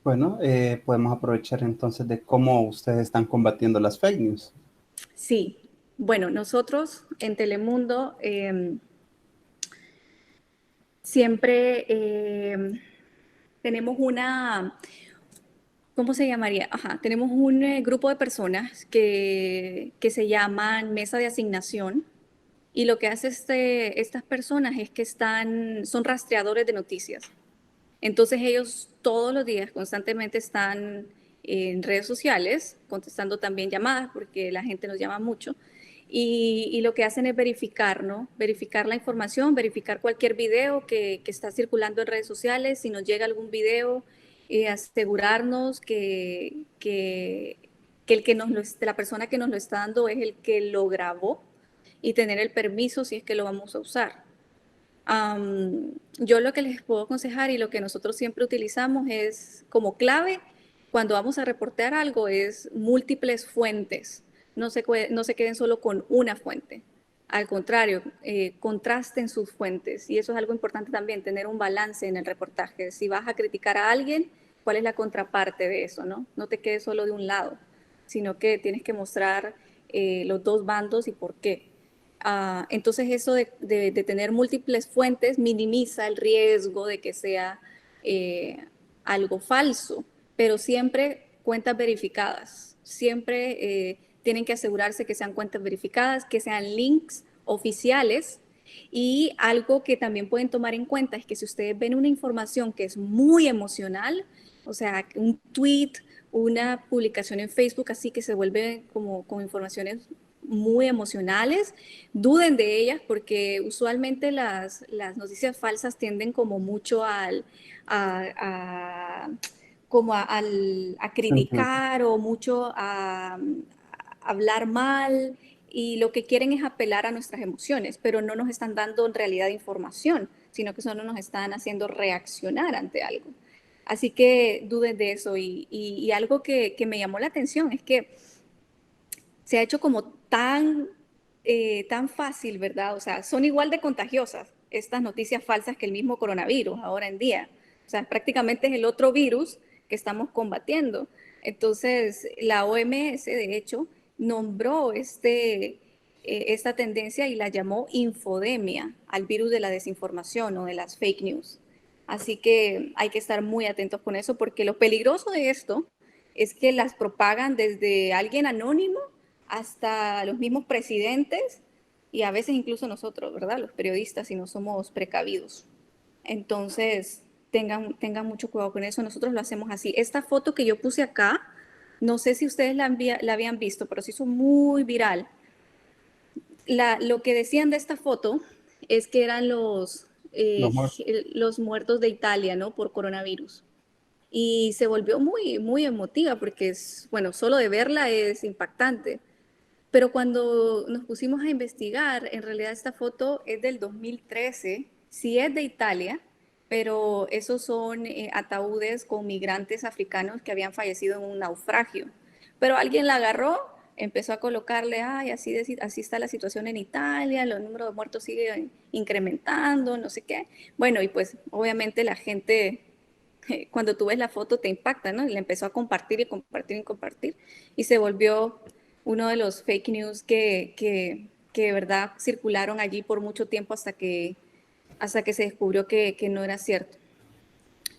Bueno, podemos aprovechar entonces de cómo ustedes están combatiendo las fake news. Sí, bueno, nosotros en Telemundo siempre tenemos una, ¿cómo se llamaría? Ajá, tenemos un grupo de personas que se llaman mesa de asignación y lo que hace estas personas es que son rastreadores de noticias. Entonces ellos todos los días constantemente están en redes sociales, contestando también llamadas, porque la gente nos llama mucho, y lo que hacen es verificar, ¿no? Verificar la información, verificar cualquier video que está circulando en redes sociales, si nos llega algún video, asegurarnos que la persona que nos lo está dando es el que lo grabó y tener el permiso si es que lo vamos a usar. Yo lo que les puedo aconsejar y lo que nosotros siempre utilizamos es como clave cuando vamos a reportear algo es múltiples fuentes. No se queden solo con una fuente. Al contrario, contrasten sus fuentes. Y eso es algo importante también, tener un balance en el reportaje. Si vas a criticar a alguien, ¿cuál es la contraparte de eso? No te quedes solo de un lado, sino que tienes que mostrar los dos bandos y por qué. Entonces eso de tener múltiples fuentes minimiza el riesgo de que sea algo falso, pero siempre cuentas verificadas, siempre tienen que asegurarse que sean cuentas verificadas, que sean links oficiales y algo que también pueden tomar en cuenta es que si ustedes ven una información que es muy emocional, o sea, un tweet, una publicación en Facebook así que se vuelve como con informaciones muy emocionales, duden de ellas porque usualmente las noticias falsas tienden como mucho a, a Ujú. criticar o mucho a hablar mal y lo que quieren es apelar a nuestras emociones, pero no nos están dando en realidad información, sino que solo nos están haciendo reaccionar ante algo. Así que duden de eso y algo que me llamó la atención es que se ha hecho como tan fácil, ¿verdad? O sea, son igual de contagiosas estas noticias falsas que el mismo coronavirus ahora en día. O sea, prácticamente es el otro virus que estamos combatiendo. Entonces, la OMS, de hecho, nombró esta tendencia y la llamó infodemia al virus de la desinformación o de las fake news. Así que hay que estar muy atentos con eso porque lo peligroso de esto es que las propagan desde alguien anónimo hasta los mismos presidentes y a veces incluso nosotros, ¿verdad? Los periodistas, si no somos precavidos. Entonces, tengan mucho cuidado con eso. Nosotros lo hacemos así. Esta foto que yo puse acá, no sé si ustedes la habían visto, pero se hizo muy viral. Lo que decían de esta foto es que eran Los muertos. los muertos de Italia, ¿no? Por coronavirus y se volvió muy emotiva porque es, bueno, solo de verla es impactante. Pero cuando nos pusimos a investigar, en realidad esta foto es del 2013, sí es de Italia, pero esos son ataúdes con migrantes africanos que habían fallecido en un naufragio. Pero alguien la agarró, empezó a colocarle, ay, así está la situación en Italia, los números de muertos siguen incrementando, no sé qué. Bueno, y pues obviamente la gente cuando tú ves la foto te impacta, ¿no? Y le empezó a compartir y compartir y compartir y se volvió uno de los fake news que de verdad circularon allí por mucho tiempo hasta que se descubrió que no era cierto,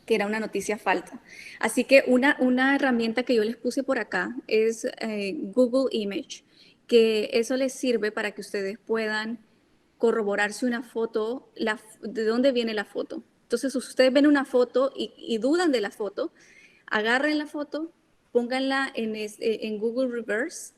que era una noticia falsa. Así que una herramienta que yo les puse por acá es Google Image, que eso les sirve para que ustedes puedan corroborar si una foto, de dónde viene la foto. Entonces, ustedes ven una foto y dudan de la foto, agarren la foto, pónganla en Google Reverse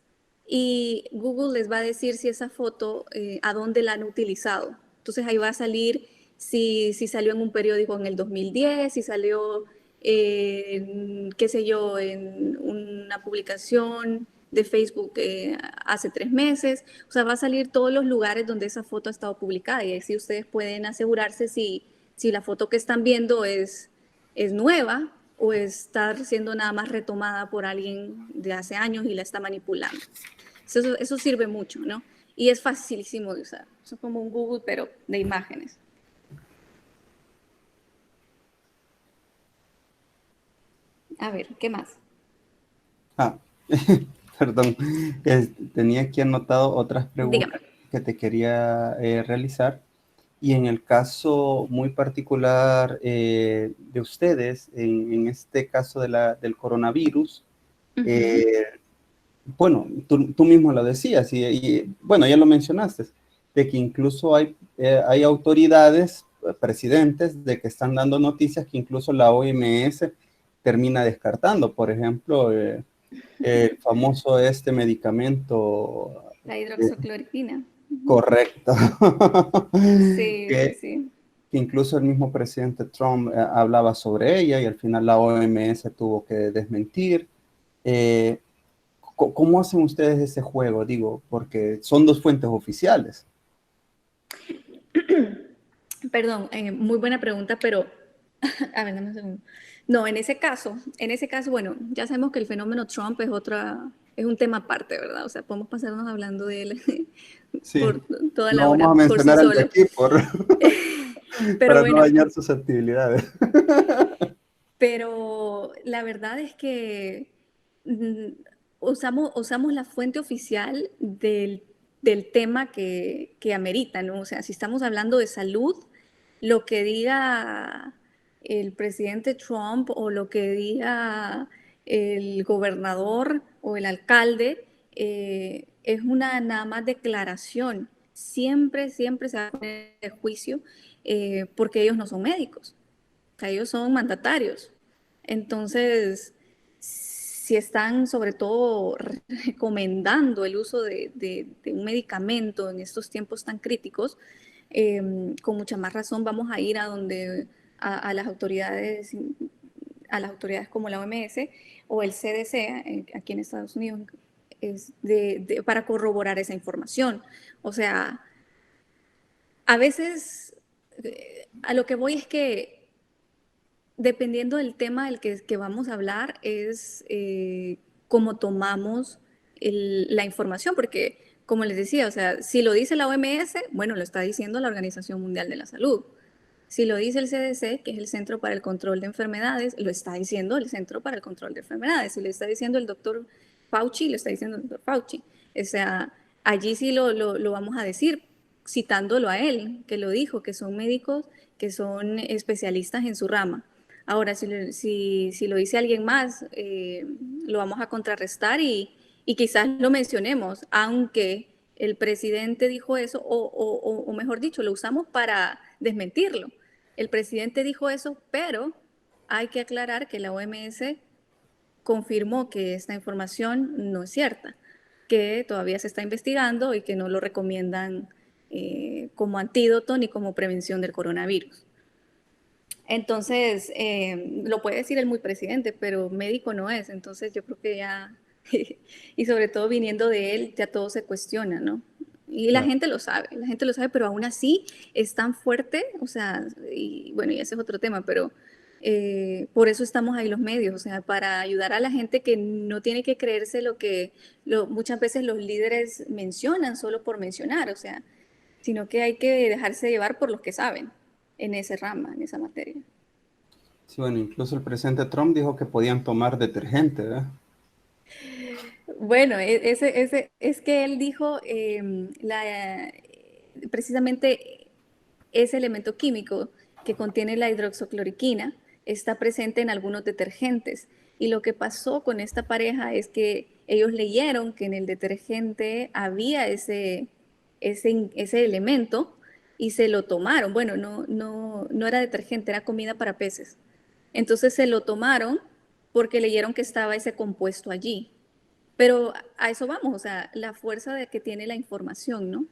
y Google les va a decir si esa foto, a dónde la han utilizado. Entonces ahí va a salir si salió en un periódico en el 2010, si salió, qué sé yo, en una publicación de Facebook hace 3 meses. O sea, va a salir todos los lugares donde esa foto ha estado publicada y así ustedes pueden asegurarse si la foto que están viendo es nueva o está siendo nada más retomada por alguien de hace años y la está manipulando. Eso sirve mucho, ¿no? Y es facilísimo de usar. Eso es como un Google, pero de imágenes. A ver, ¿qué más? Ah, perdón, tenía aquí anotado otras Dígame. preguntas que te quería realizar. Y en el caso muy particular de ustedes, en este caso del coronavirus, Ujú. eh, bueno, tú mismo lo decías y, bueno, ya lo mencionaste, de que incluso hay autoridades, presidentes, de que están dando noticias que incluso la OMS termina descartando. Por ejemplo, el famoso este medicamento La eh, hidroxicloroquina. Ujú. correcto, Sí, sí, que, sí. que incluso el mismo presidente Trump hablaba sobre ella y al final la OMS tuvo que desmentir. Eh, ¿Cómo hacen ustedes ese juego? Digo, porque son dos fuentes oficiales. Perdón, muy buena pregunta, pero a ver, dame un segundo. No, en ese caso, bueno, ya sabemos que el fenómeno Trump es un tema aparte, ¿verdad? O sea, podemos pasarnos hablando de él Sí, por toda la no vamos hora a por sí mencionar el de solo. aquí Pero para no bueno, dañar susceptibilidades. pero la verdad es que mm, usamos la fuente oficial del tema que amerita, ¿no? O sea, si estamos hablando de salud, lo que diga el presidente Trump o lo que diga el gobernador o el alcalde es una nada más declaración. Siempre, siempre se va a poner de juicio porque ellos no son médicos, o sea, ellos son mandatarios. Entonces, si están sobre todo recomendando el uso de un medicamento en estos tiempos tan críticos, con mucha más razón vamos a ir a donde a las autoridades como la OMS o el CDC aquí en Estados Unidos para corroborar esa información. O sea, a veces a lo que voy es que dependiendo del tema del que vamos a hablar, es cómo tomamos la información, porque como les decía, o sea, si lo dice la OMS, bueno, lo está diciendo la Organización Mundial de la Salud. Si lo dice el CDC, que es el Centro para el Control de Enfermedades, lo está diciendo el Centro para el Control de Enfermedades. Si lo está diciendo el doctor Fauci, lo está diciendo el doctor Fauci. O sea, allí sí lo vamos a decir, citándolo a él, que lo dijo, que son médicos, que son especialistas en su rama. Ahora, si lo dice alguien más, lo vamos a contrarrestar y quizás lo mencionemos, aunque el presidente dijo eso, o mejor dicho, lo usamos para desmentirlo. El presidente dijo eso, pero hay que aclarar que la OMS confirmó que esta información no es cierta, que todavía se está investigando y que no lo recomiendan como antídoto ni como prevención del coronavirus. Entonces, lo puede decir el muy presidente, pero médico no es. Entonces, yo creo que ya, y sobre todo viniendo de él, ya todo se cuestiona, ¿no? Y Claro. la gente lo sabe, pero aún así es tan fuerte, o sea, y bueno, y ese es otro tema, pero por eso estamos ahí los medios, o sea, para ayudar a la gente que no tiene que creerse lo que muchas veces los líderes mencionan solo por mencionar, o sea, sino que hay que dejarse llevar por los que saben en esa rama, en esa materia. Sí, bueno, incluso el presidente Trump dijo que podían tomar detergente, ¿verdad? Bueno, es que él dijo precisamente ese elemento químico que contiene la hidroxicloroquina está presente en algunos detergentes. Y lo que pasó con esta pareja es que ellos leyeron que en el detergente había ese elemento y se lo tomaron. Bueno, no era detergente, era comida para peces. Entonces se lo tomaron porque leyeron que estaba ese compuesto allí. Pero a eso vamos, o sea, la fuerza de que tiene la información, ¿no?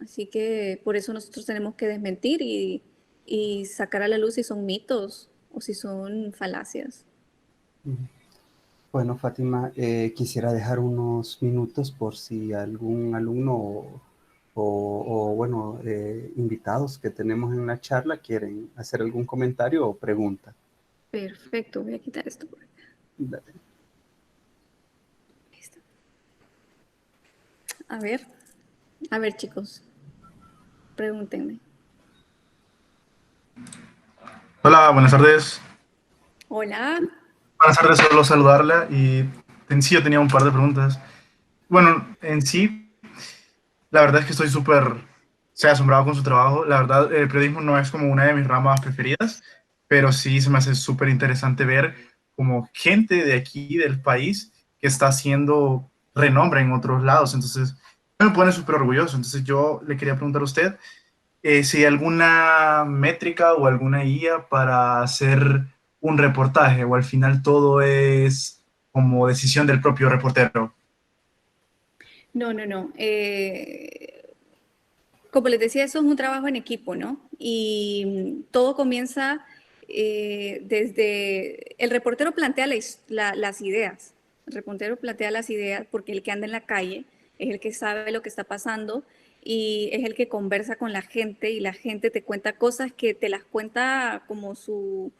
Así que por eso nosotros tenemos que desmentir y sacar a la luz si son mitos o si son falacias. Bueno, Fátima, quisiera dejar unos minutos por si algún alumno bueno, invitados que tenemos en la charla quieren hacer algún comentario o pregunta. Perfecto, voy a quitar esto por acá. Dale. Listo. A a ver chicos, pregúntenme. Hola, buenas tardes. Hola, Buenas tardes, solo saludarla y en sí yo tenía un par de preguntas. Bueno, en sí, la verdad es que estoy súper, asombrado con su trabajo. La verdad, el periodismo no es como una de mis ramas preferidas, pero sí se me hace súper interesante ver como gente de aquí, del país, que está haciendo renombre en otros lados. Entonces, me pone súper orgulloso. Entonces, yo le quería preguntar a usted si hay alguna métrica o alguna guía para hacer un reportaje, o al final todo es como decisión del propio reportero. No, no, no. Como les decía, eso es un trabajo en equipo, ¿no? Y todo comienza desde... El reportero plantea las ideas. El reportero plantea las ideas porque el que anda en la calle es el que sabe lo que está pasando y es el que conversa con la gente y la gente te cuenta cosas que te las cuenta como su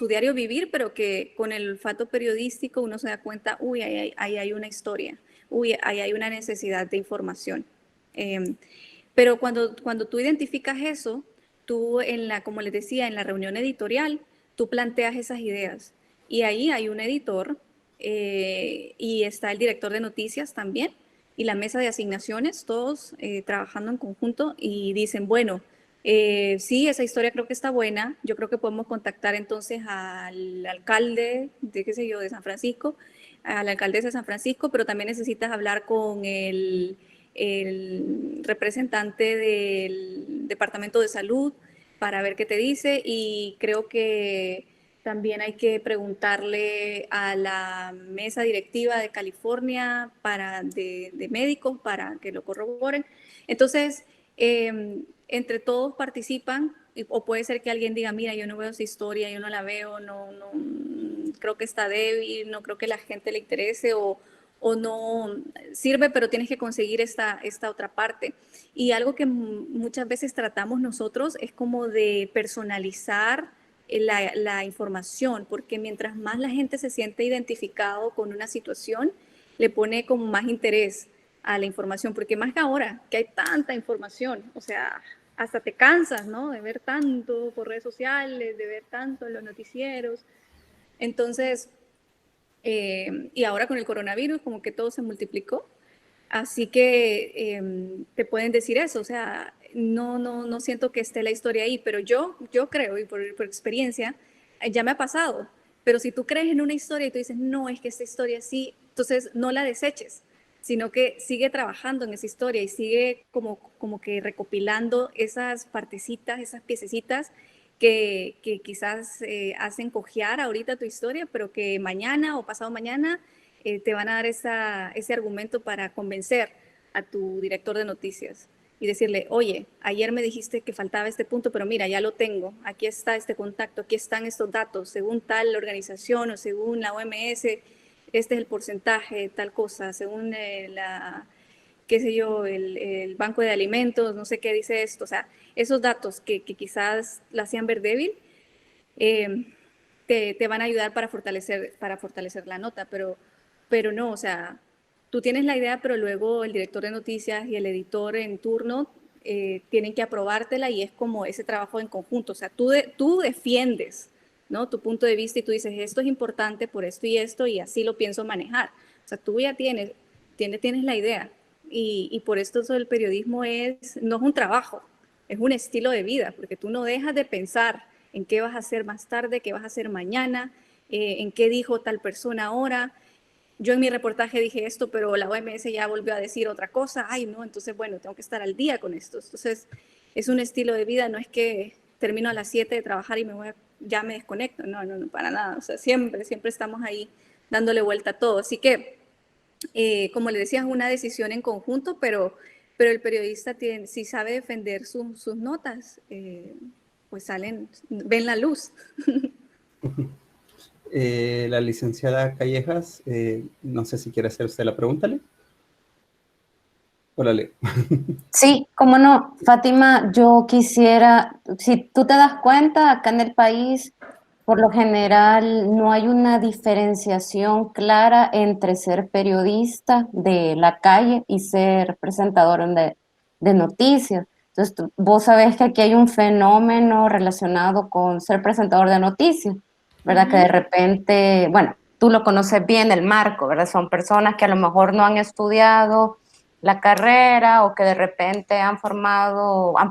diario vivir, pero que con el olfato periodístico uno se da cuenta, uy, ahí hay una historia, uy, ahí hay una necesidad de información. Pero cuando tú identificas eso, tú como les decía, en la reunión editorial, tú planteas esas ideas. Y ahí hay un editor y está el director de noticias también y la mesa de asignaciones, todos trabajando en conjunto y dicen, bueno, sí, esa historia creo que está buena, yo creo que podemos contactar entonces al alcalde de, qué sé yo, de San Francisco, a la alcaldesa de San Francisco, pero también necesitas hablar con el representante del Departamento de Salud para ver qué te dice y creo que también hay que preguntarle a la mesa directiva de California de médicos para que lo corroboren. Entonces, entre todos participan o puede ser que alguien diga, mira, yo no veo esa historia, yo no la veo, no creo que está débil, no creo que la gente le interese o no sirve, pero tienes que conseguir esta otra parte. Y algo que muchas veces tratamos nosotros es como de personalizar la información, porque mientras más la gente se siente identificado con una situación, le pone como más interés a la información, porque más que ahora, que hay tanta información, o sea, hasta te cansas, ¿no? De ver tanto por redes sociales, de ver tanto en los noticieros. Entonces, y ahora con el coronavirus como que todo se multiplicó. Así que te pueden decir eso, o sea, no siento que esté la historia ahí, pero yo creo, y por experiencia, ya me ha pasado. Pero si tú crees en una historia y tú dices, no, es que esta historia sí, entonces no la deseches, sino que sigue trabajando en esa historia y sigue como que recopilando esas partecitas, esas piececitas que quizás hacen cojear ahorita tu historia, pero que mañana o pasado mañana te van a dar ese argumento para convencer a tu director de noticias y decirle, oye, ayer me dijiste que faltaba este punto, pero mira, ya lo tengo, aquí está este contacto, aquí están estos datos, según tal organización o según la OMS, este es el porcentaje, tal cosa, según qué sé yo, el Banco de Alimentos, no sé qué dice esto, o sea, esos datos que quizás la hacían ver débil, eh, te van a ayudar para fortalecer la nota, pero no, o sea, tú tienes la idea, pero luego el director de noticias y el editor en turno tienen que aprobártela y es como ese trabajo en conjunto, o sea, tú defiendes, ¿no? Tu punto de vista y tú dices, esto es importante por esto y así lo pienso manejar. O sea, tú ya tienes la idea y por esto eso del periodismo no es un trabajo, es un estilo de vida, porque tú no dejas de pensar en qué vas a hacer más tarde, qué vas a hacer mañana, en qué dijo tal persona ahora. Yo en mi reportaje dije esto, pero la OMS ya volvió a decir otra cosa. Ay, no, entonces, bueno, tengo que estar al día con esto. Entonces, es un estilo de vida, no es que termino a las 7 de trabajar y ya me desconecto. No, no, no, para nada. O sea, siempre estamos ahí dándole vuelta a todo. Así que, como le decía, es una decisión en conjunto, pero el periodista si sabe defender sus notas, pues ven la luz. La licenciada Callejas, no sé si quiere hacer usted la pregunta, ¿le? Órale. Sí, cómo no. Fátima, yo quisiera, si tú te das cuenta, acá en el país, por lo general, no hay una diferenciación clara entre ser periodista de la calle y ser presentador de noticias. Entonces, vos sabés que aquí hay un fenómeno relacionado con ser presentador de noticias, ¿verdad? Que de repente, bueno, tú lo conoces bien, el marco, ¿verdad? Son personas que a lo mejor no han estudiado la carrera o que de repente han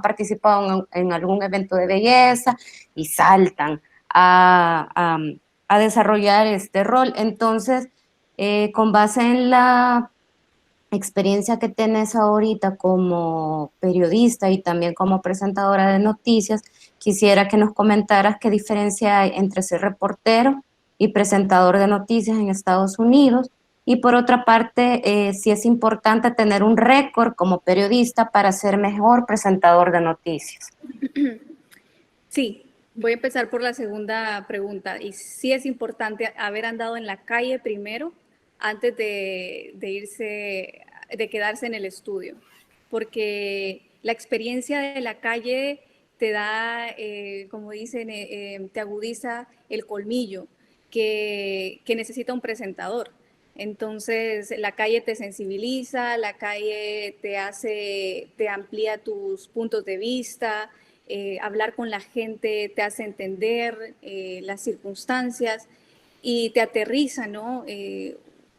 participado en algún evento de belleza y saltan a desarrollar este rol. Entonces, con base en la experiencia que tienes ahorita como periodista y también como presentadora de noticias, quisiera que nos comentaras qué diferencia hay entre ser reportero y presentador de noticias en Estados Unidos. Y por otra parte, si es importante tener un récord como periodista para ser mejor presentador de noticias. Sí, voy a empezar por la segunda pregunta. Y sí es importante haber andado en la calle primero antes de quedarse en el estudio, porque la experiencia de la calle te da, como dicen, te agudiza el colmillo que necesita un presentador. Entonces, la calle te sensibiliza, la calle te amplía tus puntos de vista, hablar con la gente te hace entender las circunstancias y te aterriza, ¿no?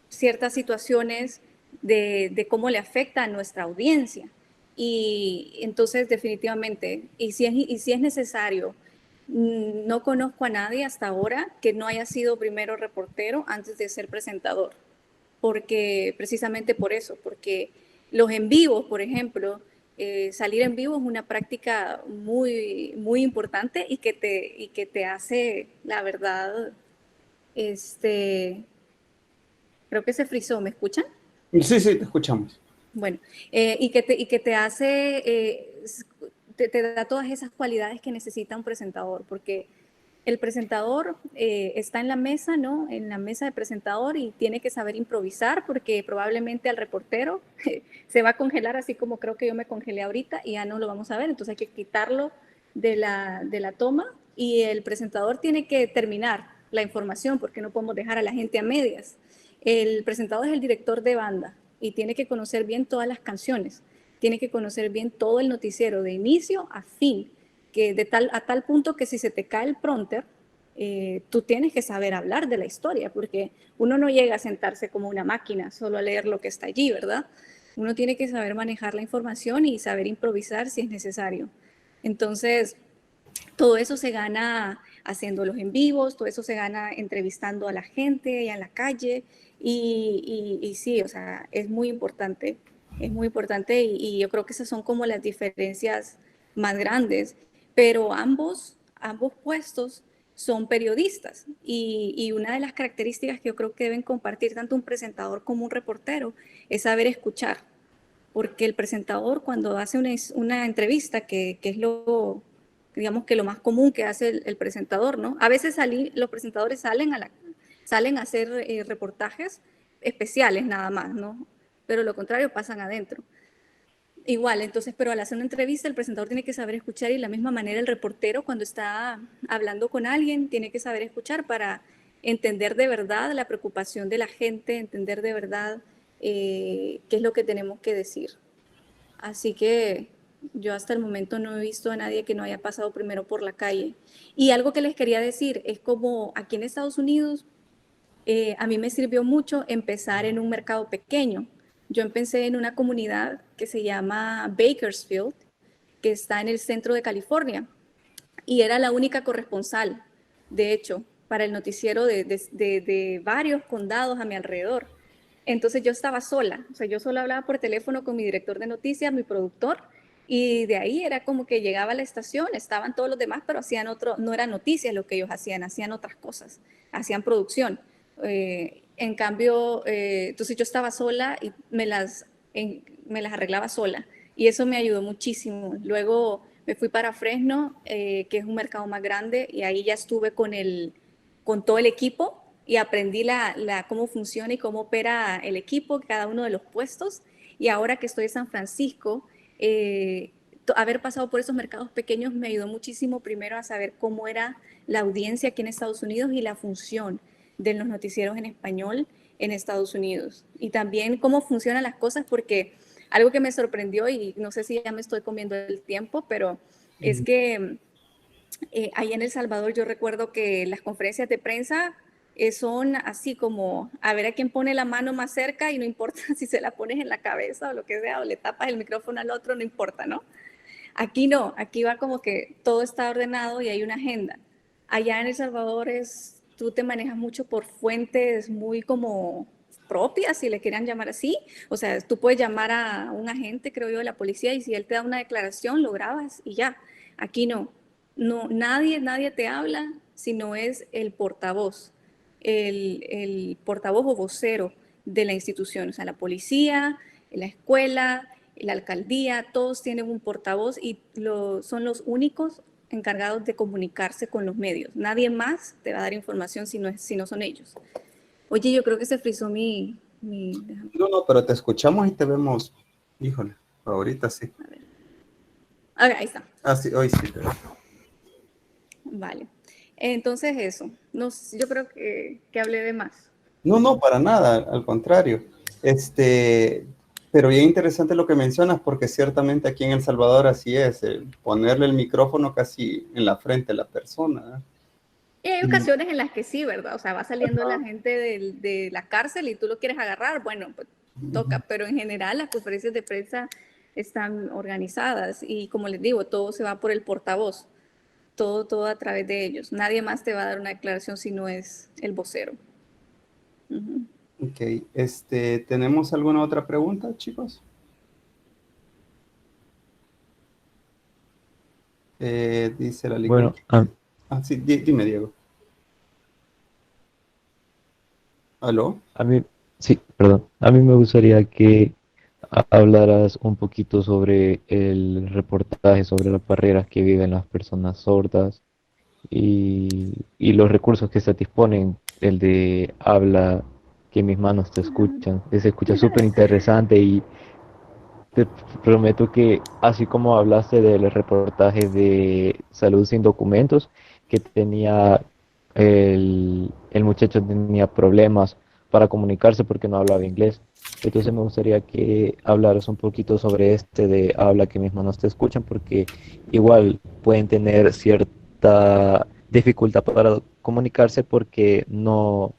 Ciertas situaciones de cómo le afecta a nuestra audiencia. Y entonces, definitivamente, y si es necesario, no conozco a nadie hasta ahora que no haya sido primero reportero antes de ser presentador, porque precisamente por eso, porque los en vivos, por ejemplo, salir en vivo es una práctica muy, muy importante y que te hace, la verdad, creo que se frizó, ¿me escuchan? Sí, sí, te escuchamos. Bueno, y que te hace, te da todas esas cualidades que necesita un presentador, porque el presentador está en la mesa, ¿no? En la mesa de presentador y tiene que saber improvisar porque probablemente al reportero se va a congelar así como creo que yo me congelé ahorita y ya no lo vamos a ver, entonces hay que quitarlo de la toma y el presentador tiene que terminar la información porque no podemos dejar a la gente a medias. El presentador es el director de banda y tiene que conocer bien todas las canciones, tiene que conocer bien todo el noticiero de inicio a fin, que a tal punto que si se te cae el prompter, tú tienes que saber hablar de la historia, porque uno no llega a sentarse como una máquina solo a leer lo que está allí, ¿verdad? Uno tiene que saber manejar la información y saber improvisar si es necesario. Entonces, todo eso se gana haciéndolos en vivos, todo eso se gana entrevistando a la gente y a la calle, y sí, o sea, es muy importante y yo creo que esas son como las diferencias más grandes, pero ambos puestos son periodistas y una de las características que yo creo que deben compartir tanto un presentador como un reportero es saber escuchar, porque el presentador cuando hace una entrevista, que es lo, digamos que lo más común que hace el presentador, ¿no? A veces los presentadores salen a hacer reportajes especiales nada más, ¿no? Pero lo contrario pasan adentro. Igual, entonces, pero al hacer una entrevista, el presentador tiene que saber escuchar y de la misma manera el reportero cuando está hablando con alguien tiene que saber escuchar para entender de verdad la preocupación de la gente, entender de verdad qué es lo que tenemos que decir. Así que yo hasta el momento no he visto a nadie que no haya pasado primero por la calle. Y algo que les quería decir es como aquí en Estados Unidos, a mí me sirvió mucho empezar en un mercado pequeño. Yo empecé en una comunidad que se llama Bakersfield, que está en el centro de California, y era la única corresponsal, de hecho, para el noticiero de varios condados a mi alrededor. Entonces yo estaba sola, o sea, yo solo hablaba por teléfono con mi director de noticias, mi productor, y de ahí era como que llegaba a la estación, estaban todos los demás, pero hacían no eran noticias lo que ellos hacían otras cosas, hacían producción. En cambio, entonces yo estaba sola y me las arreglaba sola y eso me ayudó muchísimo. Luego me fui para Fresno, que es un mercado más grande, y ahí ya estuve con todo el equipo y aprendí cómo funciona y cómo opera el equipo, cada uno de los puestos. Y ahora que estoy en San Francisco, haber pasado por esos mercados pequeños me ayudó muchísimo primero a saber cómo era la audiencia aquí en Estados Unidos y la función de los noticieros en español en Estados Unidos. Y también cómo funcionan las cosas, porque algo que me sorprendió, y no sé si ya me estoy comiendo el tiempo, pero es que ahí en El Salvador yo recuerdo que las conferencias de prensa son así como a ver a quién pone la mano más cerca y no importa si se la pones en la cabeza o lo que sea, o le tapas el micrófono al otro, no importa, ¿no? Aquí no, aquí va como que todo está ordenado y hay una agenda. Allá en El Salvador tú te manejas mucho por fuentes muy como propias, si le quieran llamar así. O sea, tú puedes llamar a un agente, creo yo, de la policía y si él te da una declaración, lo grabas y ya. Aquí no. No, nadie te habla si no es el portavoz, el portavoz o vocero de la institución. O sea, la policía, la escuela, la alcaldía, todos tienen un portavoz y son los únicos encargados de comunicarse con los medios. Nadie más te va a dar información si no son ellos. Oye, yo creo que se frizó No, no, pero te escuchamos y te vemos. Híjole, ahorita sí. A ver, ahí está. Ah, sí, hoy sí. Vale. Entonces eso. No, yo creo que hablé de más. No, no, para nada, al contrario. Pero bien interesante lo que mencionas, porque ciertamente aquí en El Salvador así es, ponerle el micrófono casi en la frente a la persona. Y hay ocasiones en las que sí, ¿verdad? O sea, va saliendo la Ajá. gente de la cárcel y tú lo quieres agarrar, bueno, pues toca, pero en general las conferencias de prensa están organizadas y como les digo, todo se va por el portavoz, todo a través de ellos. Nadie más te va a dar una declaración si no es el vocero. Ok, ¿tenemos alguna otra pregunta, chicos? Dice la Bueno, licencia. Ah, sí, dime, Diego. ¿Aló? a mí, sí, perdón. A mí me gustaría que hablaras un poquito sobre el reportaje sobre las barreras que viven las personas sordas y los recursos que se disponen, el de habla que mis manos te escuchan. Se escucha súper interesante y te prometo que así como hablaste del reportaje de Salud sin documentos, que tenía el muchacho tenía problemas para comunicarse porque no hablaba inglés. Entonces me gustaría que hablaras un poquito sobre este de habla que mis manos te escuchan, porque igual pueden tener cierta dificultad para comunicarse porque no,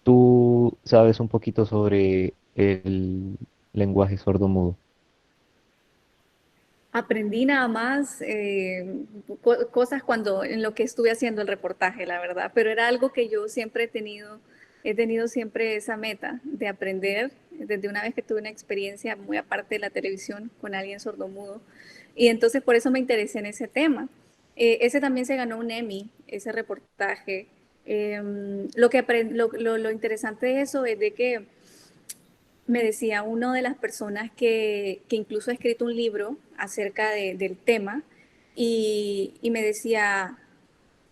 tú sabes un poquito sobre el lenguaje sordomudo. Aprendí nada más cosas cuando en lo que estuve haciendo el reportaje, la verdad, pero era algo que yo siempre he tenido siempre esa meta de aprender desde una vez que tuve una experiencia muy aparte de la televisión con alguien sordomudo y entonces por eso me interesé en ese tema. Ese también se ganó un Emmy, ese reportaje. Lo interesante de eso es de que me decía una de las personas que incluso ha escrito un libro acerca del tema y me decía,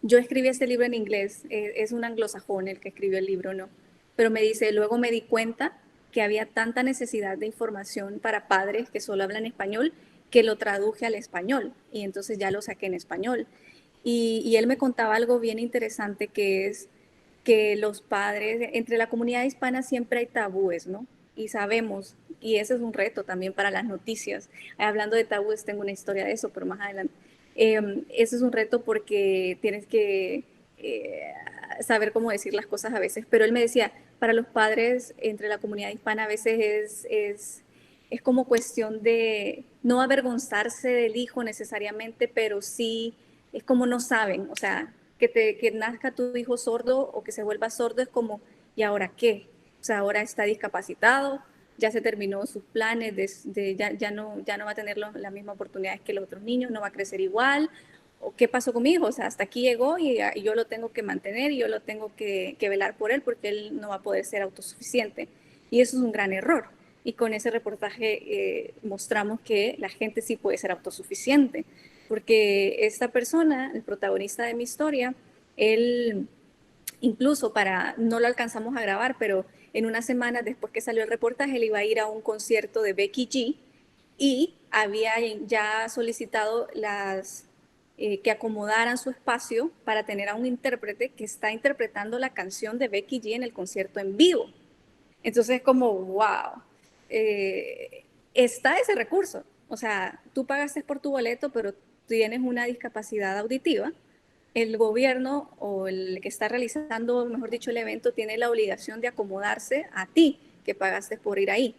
yo escribí este libro en inglés, es un anglosajón el que escribió el libro, ¿no? Pero me dice, luego me di cuenta que había tanta necesidad de información para padres que solo hablan español que lo traduje al español y entonces ya lo saqué en español. Y él me contaba algo bien interesante que es que los padres, entre la comunidad hispana siempre hay tabúes, ¿no? Y sabemos, y ese es un reto también para las noticias. Hablando de tabúes, tengo una historia de eso, pero más adelante. Ese es un reto porque tienes que saber cómo decir las cosas a veces. Pero él me decía, para los padres entre la comunidad hispana a veces es como cuestión de no avergonzarse del hijo necesariamente, pero sí es como no saben, o sea, que nazca tu hijo sordo o que se vuelva sordo es como, ¿y ahora qué? O sea, ahora está discapacitado, ya se terminó sus planes, ya no va a tener las mismas oportunidades que los otros niños, no va a crecer igual. ¿O qué pasó con mi hijo? O sea, hasta aquí llegó y yo lo tengo que mantener y yo lo tengo que velar por él porque él no va a poder ser autosuficiente. Y eso es un gran error. Y con ese reportaje mostramos que la gente sí puede ser autosuficiente, porque esta persona, el protagonista de mi historia, él incluso no lo alcanzamos a grabar, pero en unas semanas después que salió el reportaje, él iba a ir a un concierto de Becky G y había ya solicitado que acomodaran su espacio para tener a un intérprete que está interpretando la canción de Becky G en el concierto en vivo. Entonces, como, wow, está ese recurso. O sea, tú pagaste por tu boleto, pero tienes una discapacidad auditiva, el gobierno o el que está realizando, mejor dicho, el evento, tiene la obligación de acomodarse a ti que pagaste por ir ahí.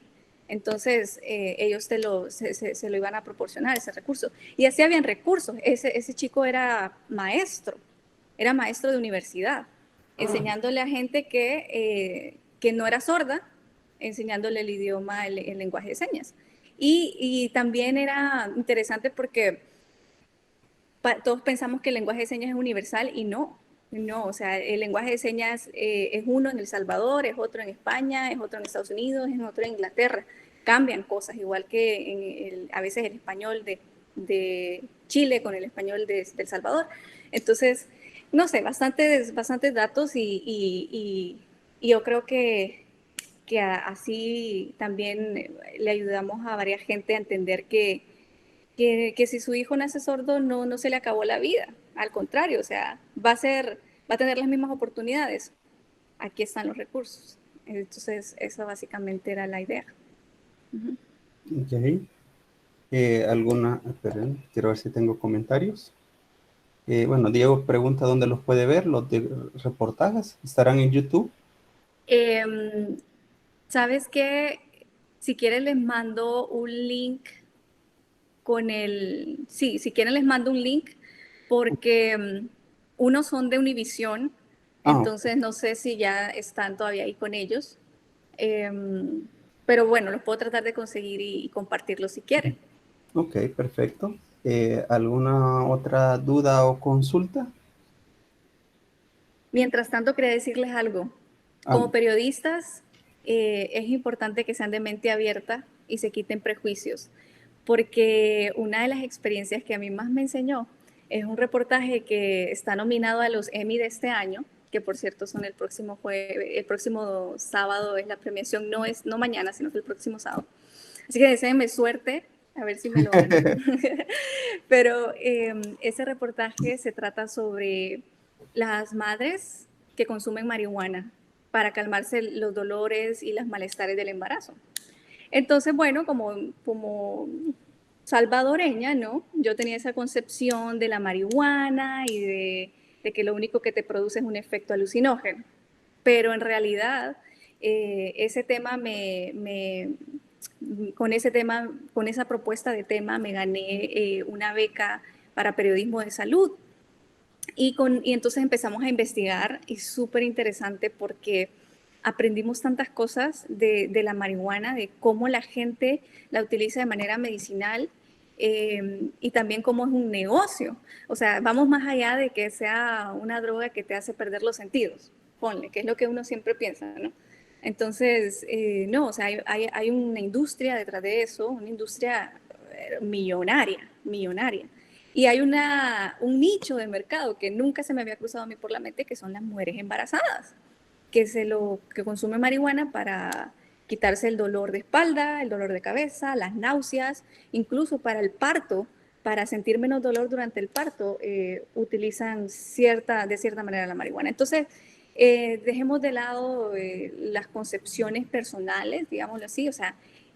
Entonces, ellos se lo iban a proporcionar, ese recurso. Y así habían recursos. Ese chico era maestro de universidad, enseñándole a gente que no era sorda, enseñándole el idioma, el lenguaje de señas. Y también era interesante porque todos pensamos que el lenguaje de señas es universal y no, o sea, el lenguaje de señas es uno en El Salvador, es otro en España, es otro en Estados Unidos, es otro en Inglaterra. Cambian cosas, igual que a veces el español de Chile con el español de El Salvador. Entonces, no sé, bastantes datos y yo creo que así también le ayudamos a varias gente a entender que si su hijo nace sordo no se le acabó la vida, al contrario, o sea, va a tener las mismas oportunidades. Aquí están los recursos. Entonces, esa básicamente era la idea. Ok. Esperen, quiero ver si tengo comentarios. Bueno, Diego pregunta dónde los puede ver, los reportajes, ¿estarán en YouTube? ¿Sabes qué? Si quieren les mando un link si quieren les mando un link porque unos son de Univisión, entonces no sé si ya están todavía ahí con ellos, pero bueno, los puedo tratar de conseguir y compartirlos si quieren. Ok, perfecto. ¿Alguna otra duda o consulta? Mientras tanto, quería decirles algo. Como periodistas, es importante que sean de mente abierta y se quiten prejuicios, porque una de las experiencias que a mí más me enseñó es un reportaje que está nominado a los Emmy de este año, que por cierto son el próximo sábado es la premiación, no mañana, sino que el próximo sábado. Así que deseenme suerte, a ver si me lo gano. Pero ese reportaje se trata sobre las madres que consumen marihuana para calmarse los dolores y los malestares del embarazo. Entonces, bueno, como salvadoreña, ¿no? Yo tenía esa concepción de la marihuana y de que lo único que te produce es un efecto alucinógeno. Pero en realidad, ese tema con esa propuesta de tema, me gané una beca para periodismo de salud. Y entonces empezamos a investigar y súper interesante porque aprendimos tantas cosas de la marihuana, de cómo la gente la utiliza de manera medicinal y también cómo es un negocio. O sea, vamos más allá de que sea una droga que te hace perder los sentidos, ponle, que es lo que uno siempre piensa, ¿no? Entonces, no, o sea, hay una industria detrás de eso, una industria millonaria. Y hay un nicho de mercado que nunca se me había cruzado a mí por la mente, que son las mujeres embarazadas, que consumen marihuana para quitarse el dolor de espalda, el dolor de cabeza, las náuseas, incluso para el parto, para sentir menos dolor durante el parto, utilizan de cierta manera la marihuana. Entonces, dejemos de lado las concepciones personales, digámoslo así, o sea,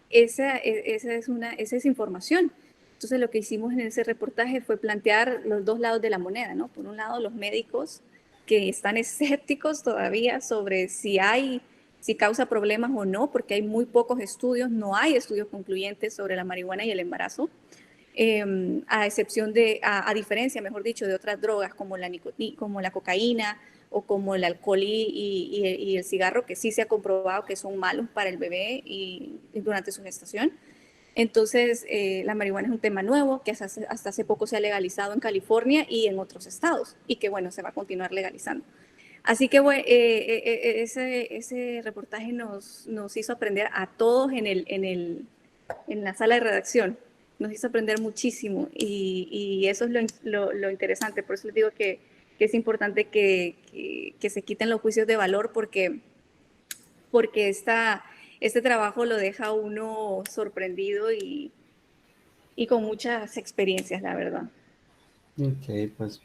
esa es información. Entonces lo que hicimos en ese reportaje fue plantear los dos lados de la moneda, ¿no? Por un lado, los médicos que están escépticos todavía sobre si causa problemas o no, porque hay muy pocos estudios, no hay estudios concluyentes sobre la marihuana y el embarazo, a diferencia, mejor dicho, de otras drogas como la cocaína o como el alcohol y el cigarro, que sí se ha comprobado que son malos para el bebé y durante su gestación. Entonces, la marihuana es un tema nuevo que hasta hace poco se ha legalizado en California y en otros estados y que, bueno, se va a continuar legalizando. Así que bueno, ese reportaje nos hizo aprender a todos en la sala de redacción. Nos hizo aprender muchísimo y eso es lo interesante. Por eso les digo que es importante que se quiten los juicios de valor porque este trabajo lo deja a uno sorprendido y con muchas experiencias, la verdad. Ok, pues,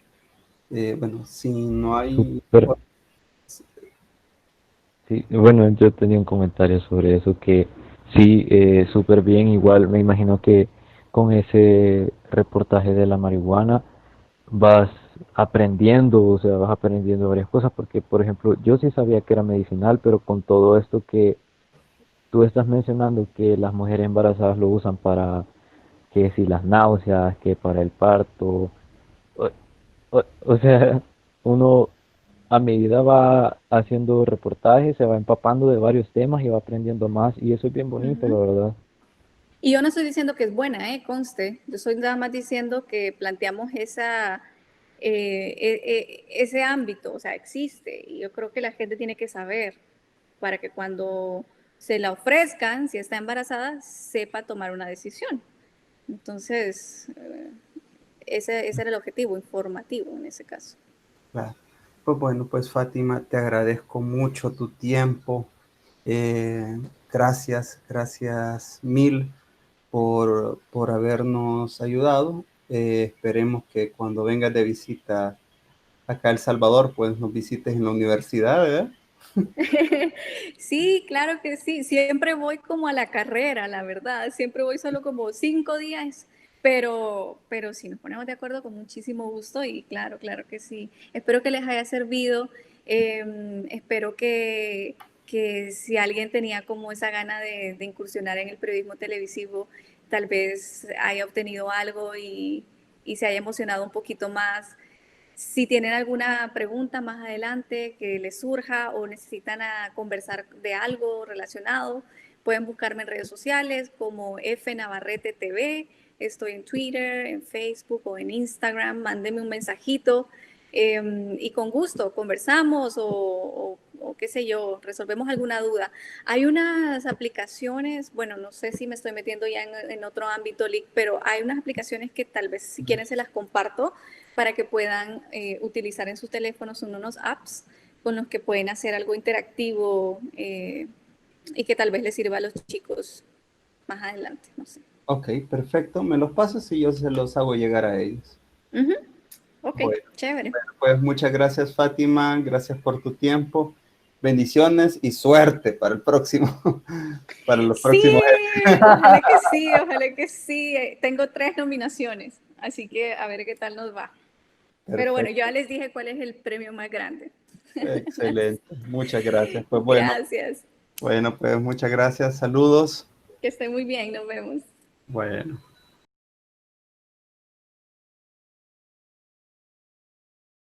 bueno, si no hay... Sí, bueno, yo tenía un comentario sobre eso, que sí, súper bien, igual me imagino que con ese reportaje de la marihuana vas aprendiendo, o sea, vas aprendiendo varias cosas, porque, por ejemplo, yo sí sabía que era medicinal, pero con todo esto que tú estás mencionando, que las mujeres embarazadas lo usan para, que si las náuseas, que para el parto, o, o sea, uno a medida va haciendo reportajes, se va empapando de varios temas y va aprendiendo más, y eso es bien bonito, la Ujú. verdad. Y yo no estoy diciendo que es buena, conste. Yo estoy nada más diciendo que planteamos ese ámbito, o sea, existe. Y yo creo que la gente tiene que saber para que cuando se la ofrezcan, si está embarazada, sepa tomar una decisión. Entonces, ese era el objetivo, informativo en ese caso. Claro. Pues bueno, pues Fátima, te agradezco mucho tu tiempo. Gracias, gracias mil por habernos ayudado. Esperemos que cuando vengas de visita acá a El Salvador, pues nos visites en la universidad, ¿verdad? Sí, claro que sí. Siempre voy como a la carrera, la verdad. Siempre voy solo como 5 días, pero si nos ponemos de acuerdo con muchísimo gusto y claro, claro que sí. Espero que les haya servido. Espero que si alguien tenía como esa gana de incursionar en el periodismo televisivo, tal vez haya obtenido algo y se haya emocionado un poquito más. Si tienen alguna pregunta más adelante que les surja o necesitan conversar de algo relacionado, pueden buscarme en redes sociales como F Navarrete TV. Estoy en Twitter, en Facebook o en Instagram. Mándenme un mensajito y con gusto conversamos o qué sé yo, resolvemos alguna duda. Hay unas aplicaciones, bueno, no sé si me estoy metiendo ya en otro ámbito, Lick, pero hay unas aplicaciones que tal vez si quieren se las comparto para que puedan utilizar en sus teléfonos. Son unos apps con los que pueden hacer algo interactivo y que tal vez les sirva a los chicos más adelante, no sé. Ok, perfecto. Me los pasas y yo se los hago llegar a ellos. Uh -huh. Ok, Bueno, chévere. pues muchas gracias, Fátima. Gracias por tu tiempo. Bendiciones y suerte para el próximo, para los Sí, próximos. ojalá que sí, ojalá que sí. Tengo 3 nominaciones, así que a ver qué tal nos va. Pero bueno, Perfecto, ya les dije cuál es el premio más grande. excelente. Muchas gracias. Pues Gracias. bueno, pues muchas gracias. Saludos. Que estén muy bien, nos vemos. Bueno.